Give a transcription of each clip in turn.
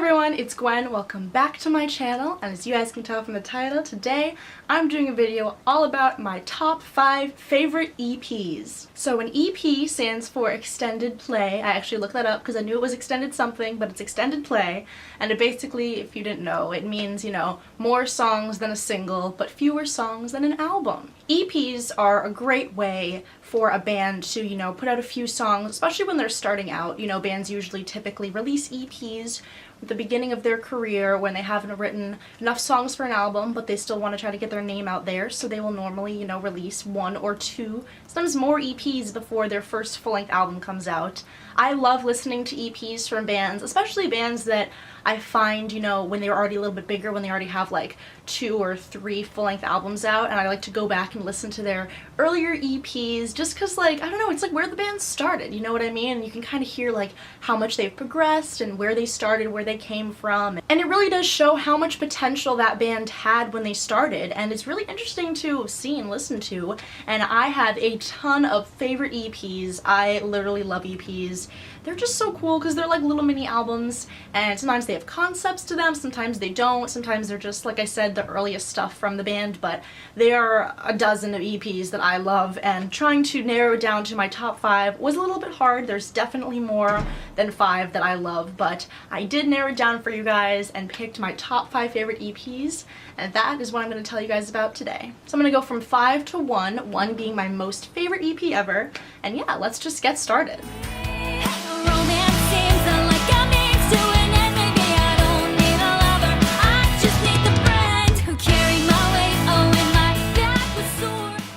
everyone, it's Gwen. Welcome back to my channel, and as you guys can tell from the title, today I'm doing a video all about my top 5 favorite EPs. So an EP stands for extended play. I actually looked that up because I knew it was extended something, but it's extended play, and it basically, if you didn't know, it means, you know, more songs than a single, but fewer songs than an album. EPs are a great way for a band to, you know, put out a few songs, especially when they're starting out. You know, bands usually typically release EPs at the beginning of their career when they haven't written enough songs for an album, but they still want to try to get their name out there, so they will normally, you know, release 1 or 2, sometimes more EPs before their first full-length album comes out. I love listening to EPs from bands, especially bands that I find, you know, when they're already a little bit bigger, when they already have like 2 or 3 full-length albums out, and I like to go back and listen to their earlier EPs just because, like, I don't know, it's like where the band started, you know what I mean? And you can kind of hear like how much they've progressed and where they started, where they came from, and it really does show how much potential that band had when they started, and it's really interesting to see and listen to. And I have a ton of favorite EPs. I literally love EPs. They're just so cool because they're like little mini albums, and sometimes they have concepts to them, sometimes they don't, sometimes they're just, like I said, the earliest stuff from the band, but there are a dozen of EPs that I love, and trying to narrow it down to my top 5 was a little bit hard. There's definitely more than 5 that I love, but I did narrow it down for you guys and picked my top 5 favorite EPs, and that is what I'm going to tell you guys about today. So I'm going to go from 5 to 1, 1 being my most favorite EP ever, and yeah, let's just get started.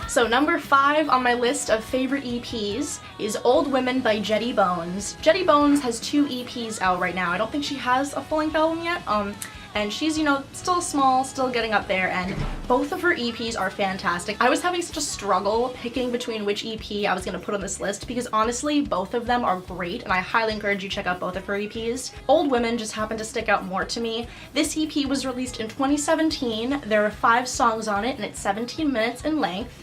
So number 5 on my list of favorite EPs is Old Women by Jetty Bones. Jetty Bones has 2 EPs out right now. I don't think she has a full-length album yet, and she's, you know, still small, still getting up there, and both of her EPs are fantastic. I was having such a struggle picking between which EP I was going to put on this list because honestly, both of them are great, and I highly encourage you to check out both of her EPs. Old Women just happened to stick out more to me. This EP was released in 2017. There are 5 songs on it, and it's 17 minutes in length.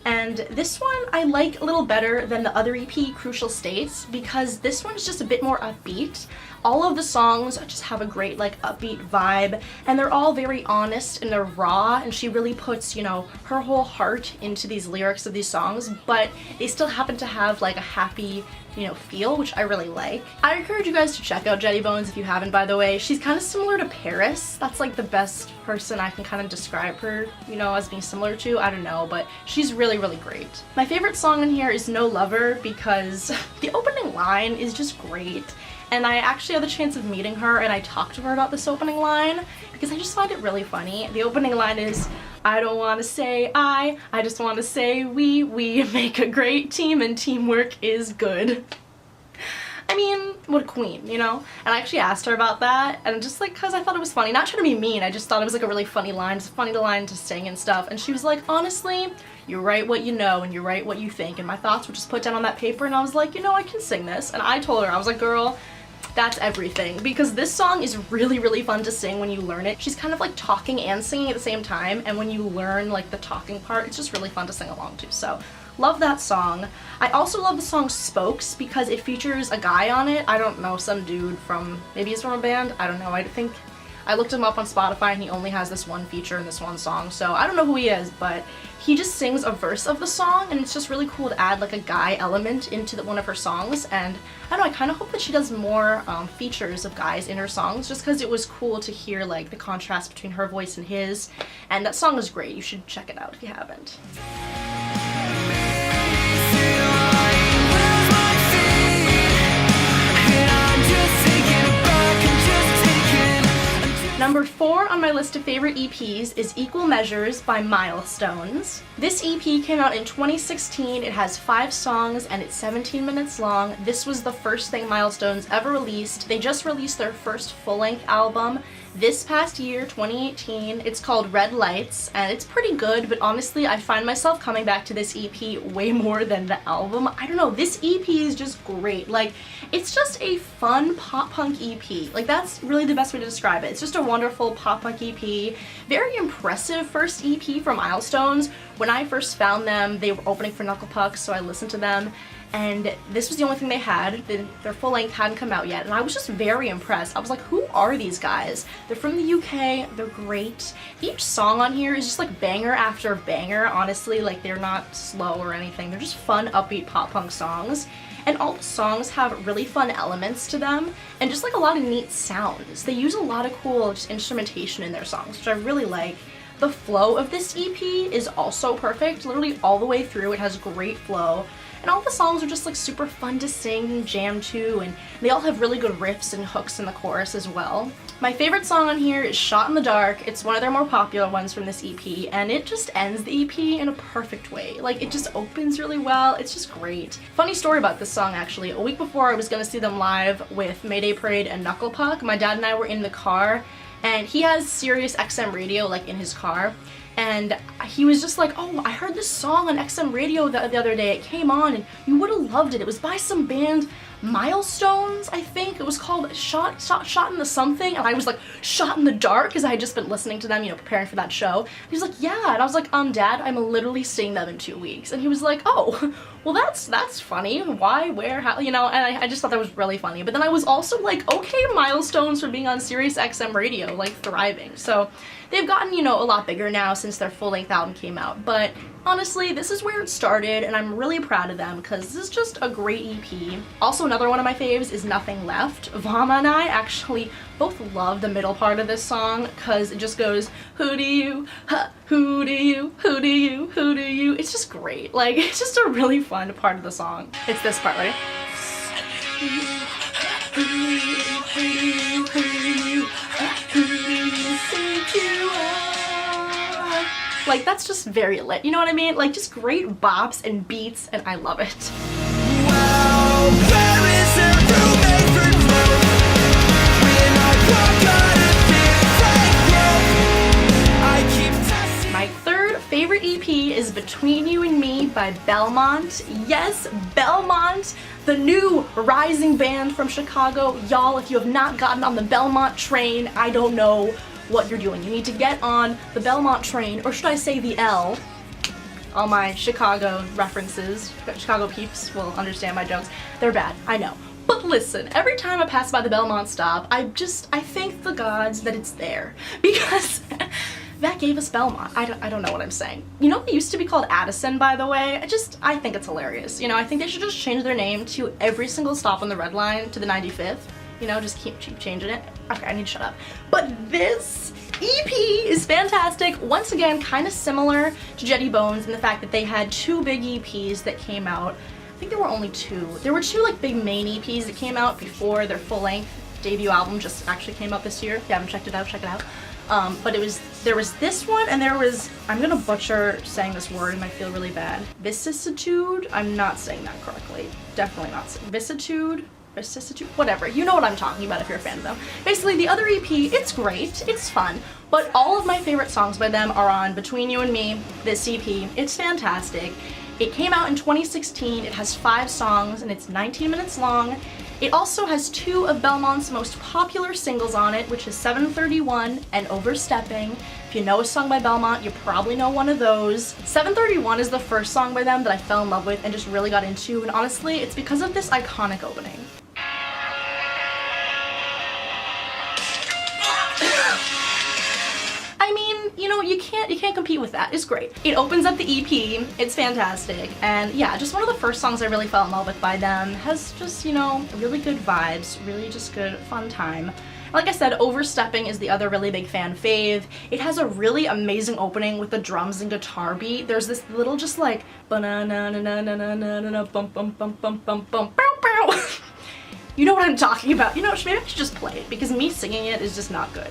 And this one I like a little better than the other EP, Crucial States, because this one is just a bit more upbeat. All of the songs just have a great, like, upbeat vibe, and they're all very honest and they're raw, and she really puts, you know, her whole heart into these lyrics of these songs, but they still happen to have like a happy, you know, feel, which I really like. I encourage you guys to check out Jetty Bones if you haven't, by the way. She's kind of similar to Paris. That's like the best person I can kind of describe her, you know, as being similar to. I don't know, but she's really, really great. My favorite song in here is No Lover because the opening line is just great. And I actually had the chance of meeting her, and I talked to her about this opening line because I just find it really funny. The opening line is, I don't want to say I just want to say we make a great team and teamwork is good. I mean, what a queen, you know? And I actually asked her about that, and just like, cause I thought it was funny, not trying to be mean, I just thought it was like a really funny line, it's a funny line to sing and stuff, and she was like, honestly, you write what you know and you write what you think, and my thoughts were just put down on that paper, and I was like, you know, I can sing this. And I told her, I was like, girl, that's everything, because this song is really, really fun to sing when you learn it. She's kind of like talking and singing at the same time, and when you learn like the talking part, it's just really fun to sing along to. So love that song. I also love the song Spokes because it features a guy on it. I don't know, some dude from, maybe he's from a band, I don't know. I think I looked him up on Spotify and he only has this one feature in this one song, so I don't know who he is, but he just sings a verse of the song, and it's just really cool to add like a guy element into one of her songs. And I don't know, I kind of hope that she does more features of guys in her songs, just because it was cool to hear like the contrast between her voice and his, and that song is great. You should check it out if you haven't. Number 4 on my list of favorite EPs is Equal Measures by Milestones. This EP came out in 2016, it has 5 songs, and it's 17 minutes long. This was the first thing Milestones ever released. They just released their first full-length album this past year, 2018. It's called Red Lights, and it's pretty good, but honestly, I find myself coming back to this EP way more than the album. I don't know, this EP is just great. Like, it's just a fun pop-punk EP. Like, that's really the best way to describe it. It's just a wonderful pop-punk EP. Very impressive first EP from Milestones. When I first found them, they were opening for Knuckle Puck, so I listened to them, and this was the only thing they had. Their full length hadn't come out yet, and I was just very impressed. I was like, who are these guys? They're from the UK, they're great. Each song on here is just like banger after banger, honestly. Like, they're not slow or anything, they're just fun, upbeat pop punk songs. And all the songs have really fun elements to them, and just like a lot of neat sounds. They use a lot of cool just instrumentation in their songs, which I really like. The flow of this EP is also perfect, literally all the way through. It has great flow, and all the songs are just like super fun to sing and jam to, and they all have really good riffs and hooks in the chorus as well. My favorite song on here is Shot in the Dark. It's one of their more popular ones from this EP, and it just ends the EP in a perfect way. Like, it just opens really well. It's just great. Funny story about this song, actually. A week before I was gonna see them live with Mayday Parade and Knuckle Puck, my dad and I were in the car, and he has Sirius XM radio like in his car, and he was just like, oh, I heard this song on XM radio the other day. It came on and you would have loved it. It was by some band, Milestones, I think. It was called Shot in the something, and I was like, Shot in the Dark, because I had just been listening to them, you know, preparing for that show. He was like, yeah, and I was like, Dad, I'm literally seeing them in 2 weeks. And he was like, oh, well, that's funny. Why, where, how, you know, and I just thought that was really funny. But then I was also like, okay, Milestones for being on Sirius XM radio, like, thriving. So they've gotten, you know, a lot bigger now since their full-length album came out, but honestly, this is where it started, and I'm really proud of them because this is just a great EP. Also, another one of my faves is Nothing Left. Vama and I actually both love the middle part of this song because it just goes, who do you, huh, who do you, who do you, who do you. It's just great. Like, it's just a really fun part of the song. It's this part, right? Who do you, who do you, who do you, who do you think you are? Like, that's just very lit, you know what I mean? Like, just great bops and beats, and I love it. Wow, there is a roommate for growth. When I walk on a big I keep testing. My third favorite EP is Between You and Me by Belmont. Yes, Belmont, the new rising band from Chicago. Y'all, if you have not gotten on the Belmont train, I don't know what you're doing. You need to get on the Belmont train, or should I say the L? All my Chicago references, Chicago peeps will understand my jokes. They're bad, I know. But listen, every time I pass by the Belmont stop, I thank the gods that it's there, because that gave us Belmont. I don't know what I'm saying. You know, they used to be called Addison, by the way. I think it's hilarious. You know, I think they should just change their name to every single stop on the Red Line to the 95th. You know, just keep changing it. Okay, I need to shut up. But this EP is fantastic. Once again, kind of similar to Jetty Bones in the fact that they had two big EPs that came out. I think there were only two. There were two like big main EPs that came out before their full-length debut album just actually came out this year. If you haven't checked it out, check it out. But there was this one, and there was, I'm gonna butcher saying this word and I feel really bad. Vicissitude? I'm not saying that correctly. Definitely not saying vicissitude. Whatever, you know what I'm talking about if you're a fan of them. Basically, the other EP, it's great, it's fun, but all of my favorite songs by them are on Between You and Me, this EP. It's fantastic. It came out in 2016, it has 5 songs, and it's 19 minutes long. It also has 2 of Belmont's most popular singles on it, which is 731 and Overstepping. If you know a song by Belmont, you probably know one of those. 731 is the first song by them that I fell in love with and just really got into, and honestly, it's because of this iconic opening. I mean, you know, you can't compete with that. It's great. It opens up the EP, it's fantastic, and yeah, just one of the first songs I really fell in love with by them. Has just, you know, really good vibes, really just good fun time. Like I said, Overstepping is the other really big fan fave. It has a really amazing opening with the drums and guitar beat. There's this little just like ba-na-na-na-na-na-na-na-na bum bum bum bum bum bum bow bow. You know what I'm talking about. You know, maybe I should just play it because me singing it is just not good.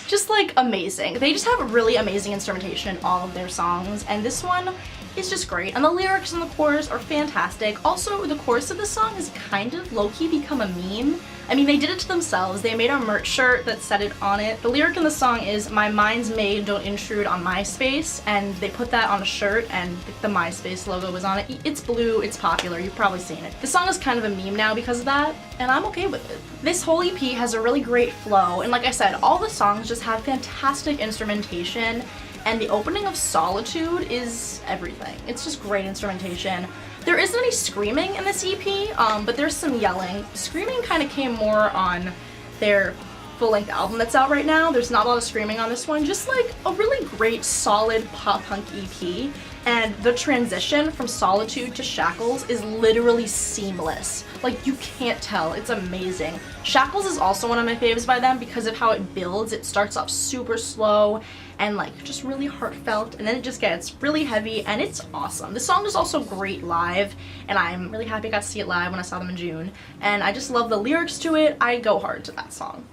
Just like amazing. They just have really amazing instrumentation in all of their songs, and this one is just great. And the lyrics and the chorus are fantastic. Also, the chorus of the song has kind of low-key become a meme. I mean, they did it to themselves. They made a merch shirt that said it on it. The lyric in the song is, "My mind's made, don't intrude on my space," and they put that on a shirt and the MySpace logo was on it. It's blue, it's popular, you've probably seen it. The song is kind of a meme now because of that, and I'm okay with it. This whole EP has a really great flow, and like I said, all the songs just have fantastic instrumentation, and the opening of Solitude is everything. It's just great instrumentation. There isn't any screaming in this EP, but there's some yelling. Screaming kind of came more on their full-length album that's out right now. There's not a lot of screaming on this one, just like a really great, solid pop-punk EP. And the transition from Solitude to Shackles is literally seamless. Like, you can't tell. It's amazing. Shackles is also one of my faves by them because of how it builds. It starts off super slow and like just really heartfelt, and then it just gets really heavy, and it's awesome. The song is also great live, and I'm really happy I got to see it live when I saw them in June, and I just love the lyrics to it. I go hard to that song.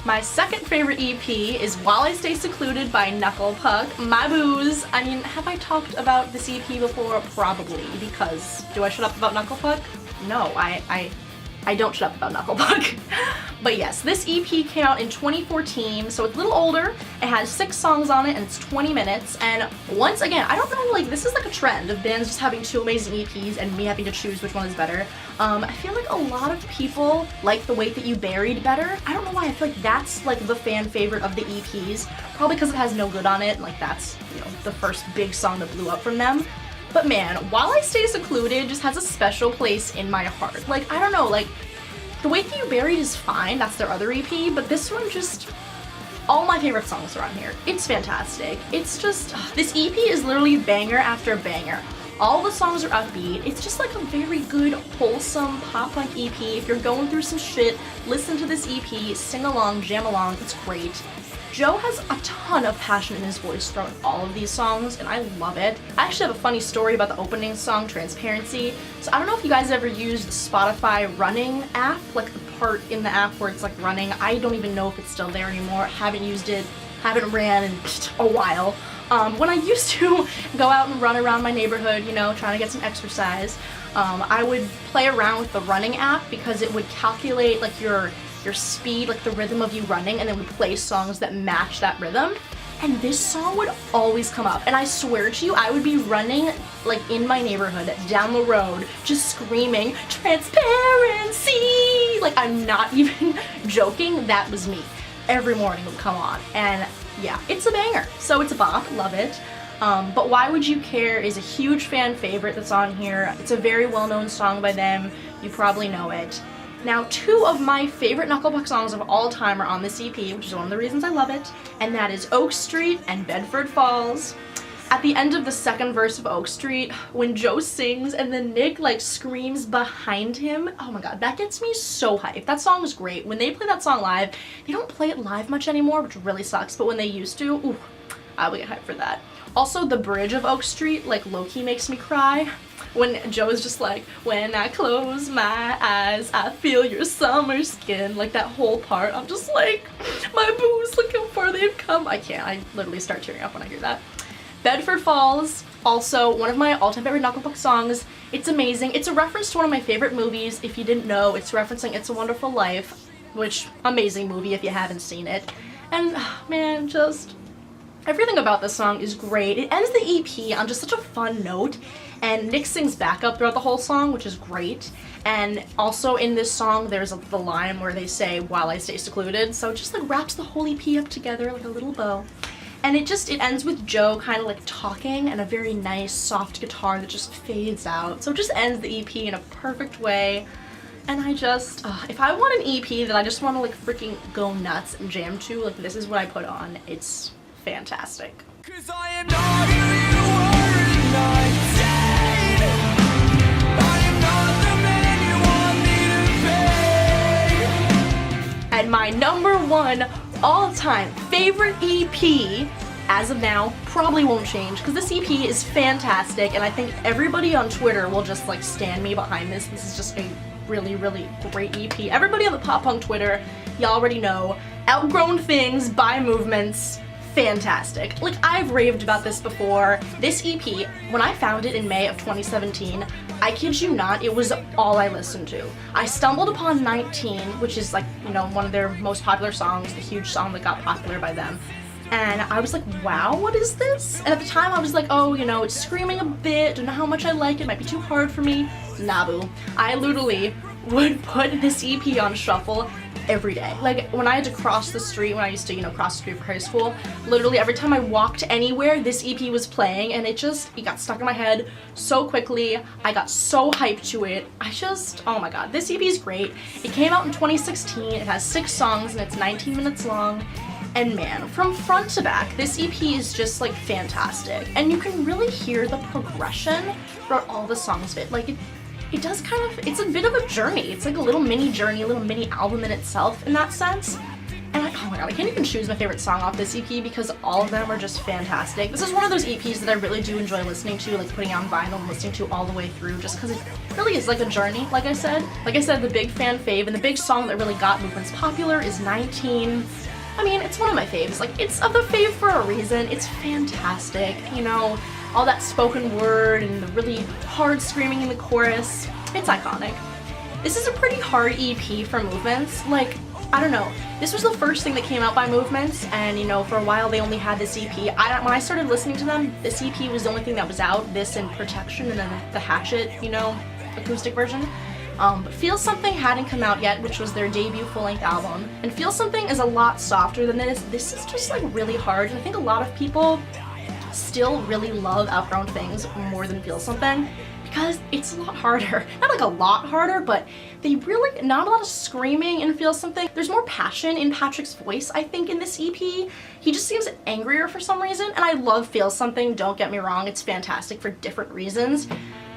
My second favorite EP is While I Stay Secluded by Knuckle Puck. My booze. I mean, have I talked about this EP before? Probably, because do I shut up about Knuckle Puck? No, I don't shut up about Knuckle Puck. But yes, this EP came out in 2014, so it's a little older. It has 6 songs on it, and it's 20 minutes. And once again, I don't know, like, this is like a trend of bands just having 2 amazing EPs and me having to choose which one is better. I feel like a lot of people like The Weight That You Buried better. I don't know why. I feel like that's like the fan favorite of the EPs. Probably because it has No Good on it, and like that's, you know, the first big song that blew up from them. But man, While I Stay Secluded just has a special place in my heart. Like, I don't know, like, The Weight That You Buried is fine, that's their other EP, but this one just, all my favorite songs are on here. It's fantastic. It's just, this EP is literally banger after banger. All the songs are upbeat. It's just like a very good, wholesome pop-punk EP. If you're going through some shit, listen to this EP, sing along, jam along, it's great. Joe has a ton of passion in his voice throughout all of these songs, and I love it. I actually have a funny story about the opening song, Transparency. So I don't know if you guys ever used the Spotify running app, like the part in the app where it's like running. I don't even know if it's still there anymore. Haven't used it, haven't ran in a while. When I used to go out and run around my neighborhood, you know, trying to get some exercise, I would play around with the running app because it would calculate like your speed, like the rhythm of you running, and then would play songs that match that rhythm. And this song would always come up, and I swear to you, I would be running like in my neighborhood down the road just screaming transparency. Like, I'm not even joking, that was me. Every morning it would come on, and yeah, it's a banger. So it's a bop, love it. But Why Would You Care is a huge fan favorite that's on here. It's a very well-known song by them. You probably know it. Now, 2 of my favorite Knuckle Puck songs of all time are on this EP, which is one of the reasons I love it, and that is Oak Street and Bedford Falls. At the end of the second verse of Oak Street, when Joe sings and then Nick like screams behind him, oh my god, that gets me so hyped. That song is great. When they play that song live, they don't play it live much anymore, which really sucks, but when they used to, ooh, I would get hyped for that. Also, the bridge of Oak Street, like, low-key makes me cry. When Joe is just like, when I close my eyes, I feel your summer skin. Like, that whole part, I'm just like, my boos, look how far they've come. I can't, I literally start tearing up when I hear that. Bedford Falls, also one of my all-time favorite Knuckle Puck songs. It's amazing. It's a reference to one of my favorite movies. If you didn't know, it's referencing It's a Wonderful Life, which, amazing movie if you haven't seen it. And, man, just everything about this song is great. It ends the EP on just such a fun note, and Nick sings backup throughout the whole song, which is great. And also in this song, there's the line where they say, "While I Stay Secluded," so it just like wraps the whole EP up together like a little bow. And it ends with Joe kind of like talking and a very nice soft guitar that just fades out. So it just ends the EP in a perfect way. And I just, if I want an EP that I just want to like freaking go nuts and jam to, like this is what I put on. It's fantastic. 'Cause I am not who you were in 19. I am not the man you want me to be. And my number 1 all-time favorite EP, as of now, probably won't change because this EP is fantastic, and I think everybody on Twitter will just like stand me behind this. This is just a really, really great EP. Everybody on the pop punk Twitter, you already know, Outgrown Things by Movements. fantastic. Like, I've raved about this before. This EP, when I found it in May of 2017, I kid you not, it was all I listened to. I stumbled upon 19, which is like, you know, one of their most popular songs, the huge song that got popular by them. And I was like, wow, what is this? And at the time I was like, oh, you know, it's screaming a bit, don't know how much I like it, might be too hard for me. Nah, boo. I literally would put this EP on shuffle every day. Like, when I had to cross the street, when I used to, you know, cross the street for high school, literally every time I walked anywhere, this EP was playing, and it got stuck in my head so quickly. I got so hyped to it. Oh my god, this EP is great. It came out in 2016, it has 6 songs, and it's 19 minutes long. And man, from front to back, this EP is just like fantastic. And you can really hear the progression throughout all the songs of it. Like, it does kind of, it's a bit of a journey. It's like a little mini journey, a little mini album in itself in that sense. And oh my god, I can't even choose my favorite song off this EP because all of them are just fantastic. This is one of those EPs that I really do enjoy listening to, like putting on vinyl and listening to all the way through, just because it really is like a journey, like I said. Like I said, the big fan fave and the big song that really got Movements popular is 19. I mean, it's one of my faves. Like, it's of the fave for a reason. It's fantastic, you know, all that spoken word and the really hard screaming in the chorus. It's iconic. This is a pretty hard EP for Movements. Like, I don't know. This was the first thing that came out by Movements, and you know, for a while they only had this EP. When I started listening to them, this EP was the only thing that was out. This and Protection, and then the Hatchet, you know, acoustic version. But Feel Something hadn't come out yet, which was their debut full-length album. And Feel Something is a lot softer than this. This is just like really hard, and I think a lot of people still really love Outgrown Things more than Feel Something because it's a lot harder. Not like a lot harder, but they really, not a lot of screaming in Feel Something. There's more passion in Patrick's voice, I think, in this EP. He just seems angrier for some reason, and I love Feel Something, don't get me wrong, it's fantastic for different reasons.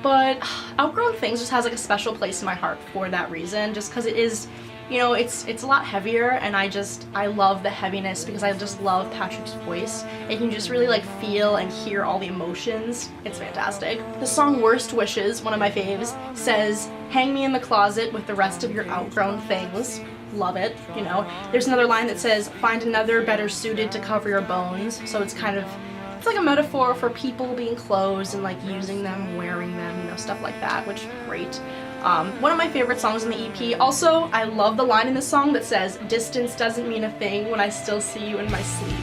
But Outgrown Things just has like a special place in my heart for that reason, just because it is, you know, it's a lot heavier, and I love the heaviness because I just love Patrick's voice. And you just really like feel and hear all the emotions. It's fantastic. The song Worst Wishes, one of my faves, says, "Hang me in the closet with the rest of your outgrown things." Love it, you know. There's another line that says, "Find another better suited to cover your bones." So it's kind of, it's like a metaphor for people being clothes and like using them, wearing them, you know, stuff like that, which is great. One of my favorite songs in the EP. Also, I love the line in this song that says, "Distance doesn't mean a thing when I still see you in my sleep."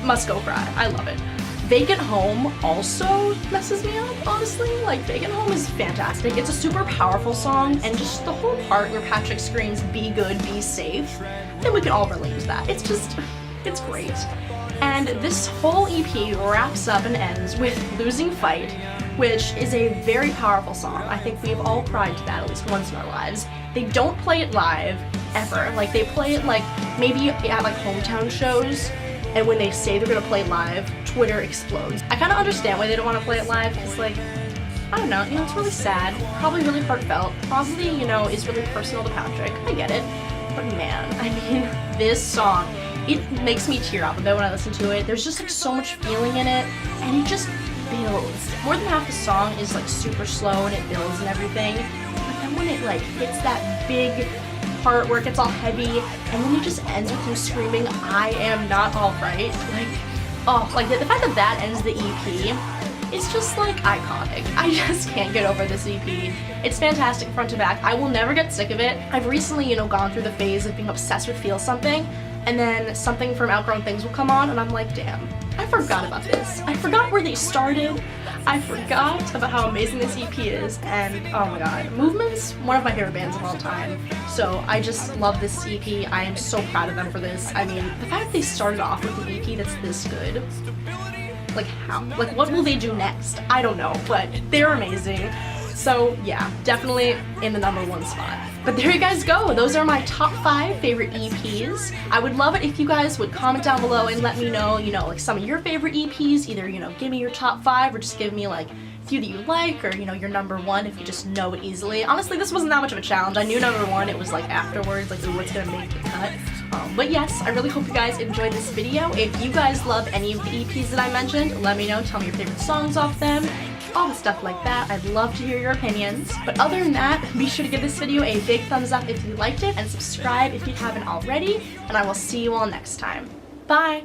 Must go cry. I love it. Vacant Home also messes me up, honestly. Like, Vacant Home is fantastic. It's a super powerful song, and just the whole part where Patrick screams, "Be good, be safe," then we can all relate to that. It's great. And this whole EP wraps up and ends with Losing Fight, which is a very powerful song. I think we've all cried to that at least once in our lives. They don't play it live, ever. Like, they play it like, maybe at like hometown shows, and when they say they're gonna play it live, Twitter explodes. I kinda understand why they don't wanna play it live, because like, I don't know, you know, it's really sad, probably really heartfelt, probably, you know, is really personal to Patrick. I get it. But man, I mean, this song, it makes me tear up a bit when I listen to it. There's just like so much feeling in it, and it just builds. More than half the song is like super slow and it builds and everything, but then when it like hits that big part where it gets all heavy, and then it just ends with him screaming, "I am not alright," like, oh, like the fact that that ends the EP, it's just like iconic. I just can't get over this EP. It's fantastic front to back. I will never get sick of it. I've recently, you know, gone through the phase of being obsessed with Feel Something, and then something from Outgrown Things will come on, and I'm like, damn, I forgot about this. I forgot where they started. I forgot about how amazing this EP is, and oh my god. Movement's one of my favorite bands of all time, so I just love this EP. I am so proud of them for this. I mean, the fact they started off with an EP that's this good, like how? Like, what will they do next? I don't know, but they're amazing. So yeah, definitely in the #1 spot. But there you guys go. Those are my top 5 favorite EPs. I would love it if you guys would comment down below and let me know, you know, like some of your favorite EPs. Either, you know, give me your top 5 or just give me like a few that you like, or, you know, your #1 if you just know it easily. Honestly, this wasn't that much of a challenge. I knew #1. It was like afterwards, like, ooh, what's gonna make the cut? But yes, I really hope you guys enjoyed this video. If you guys love any of the EPs that I mentioned, let me know. Tell me your favorite songs off them. all the stuff like that. I'd love to hear your opinions. But other than that, be sure to give this video a big thumbs up if you liked it, and subscribe if you haven't already, and I will see you all next time. Bye!